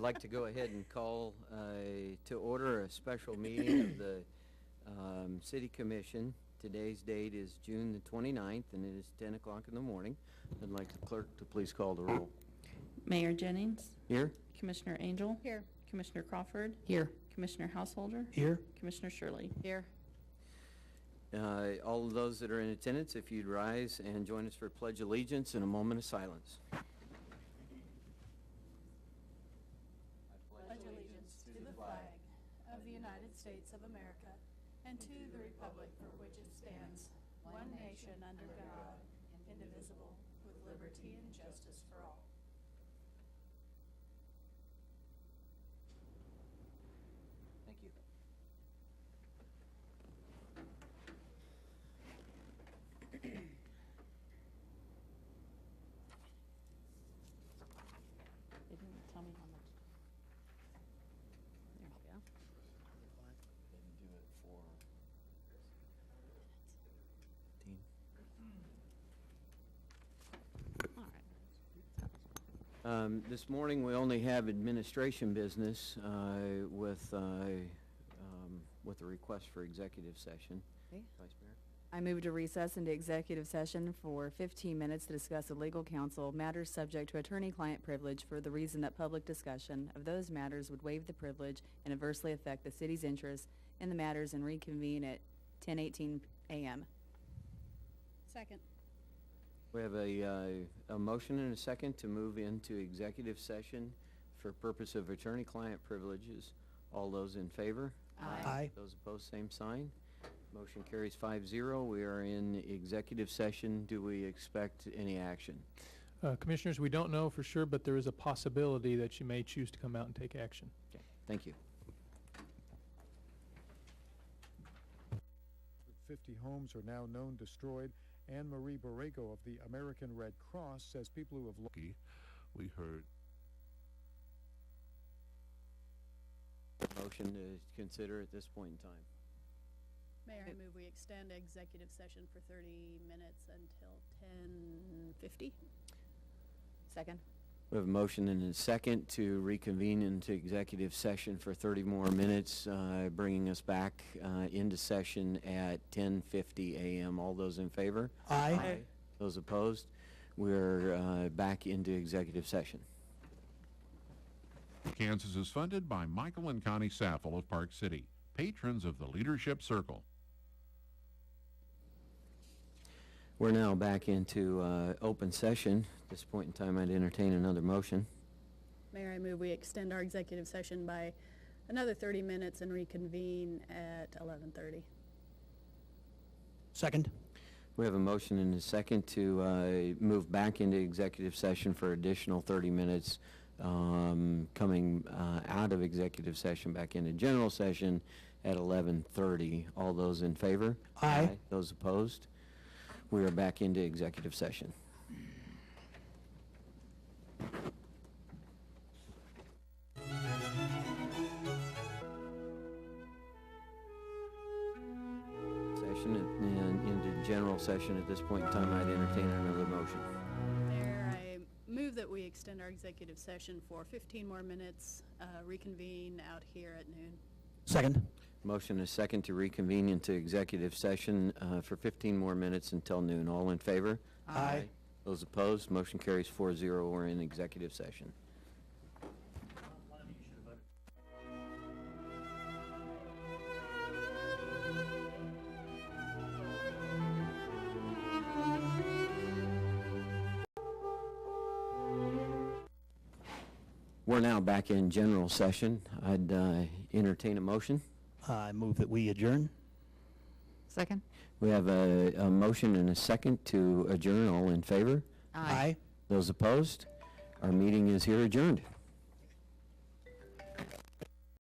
I'd like to go ahead and call to order a special meeting of the City Commission. Today's date is June the 29th, and it is 10 o'clock in the morning. I'd like the clerk to please call the roll. Mayor Jennings. Here. Commissioner Angel. Here. Commissioner Crawford. Here. Commissioner Householder. Here. Commissioner Shirley. Here. All of those that are in attendance, if you'd rise and join us for Pledge Allegiance in a moment of silence. Pledge allegiance to the flag of the United States of America and to the republic for which it stands, one nation under God, indivisible, with liberty and justice for all. Thank you. They didn't tell me how much. There you go. Didn't do it for 15. All right. This morning, we only have administration business with a request for executive session. Okay. Vice Mayor? I move to recess into executive session for 15 minutes to discuss with legal counsel matters subject to attorney-client privilege for the reason that public discussion of those matters would waive the privilege and adversely affect the city's interests in the matters, and reconvene at 10:18 a.m. Second. We have a motion and a second to move into executive session for purpose of attorney-client privileges. All those in favor? Aye. Aye. Those opposed, same sign. Motion carries 5-0. We are in executive session. Do we expect any action? Commissioners, we don't know for sure, but there is a possibility that you may choose to come out and take action. Okay, thank you. 50 homes are now known destroyed. Anne Marie Borrego of the American Red Cross says people who have we heard Motion to consider at this point in time. Mayor, I move we extend executive session for 30 minutes until 10:50. Second. We have a motion and a second to reconvene into executive session for 30 more minutes, bringing us back into session at 10:50 a.m. All those in favor? Aye. Aye. Those opposed? We're back into executive session. Kansas is funded by Michael and Connie Saffel of Park City, patrons of the Leadership Circle. We're now back into open session. At this point in time, I'd entertain another motion. Mayor, I move we extend our executive session by another 30 minutes and reconvene at 11:30. Second. We have a motion and a second to move back into executive session for additional 30 minutes, coming out of executive session back into general session at 11:30. All those in favor? Aye. Those opposed? We are back into executive session. And into general session at this point in time, I'd entertain another motion. Mayor, I move that we extend our executive session for 15 more minutes, reconvene out here at noon. Second. Motion is second to reconvene into executive session for 15 more minutes until noon. All in favor? Aye. Those opposed? Motion carries 4-0. We're in executive session. We're now back in general session. I'd entertain a motion. I move that we adjourn. Second. We have a motion and a second to adjourn. All in favor? Aye. Those opposed? Our meeting is here adjourned.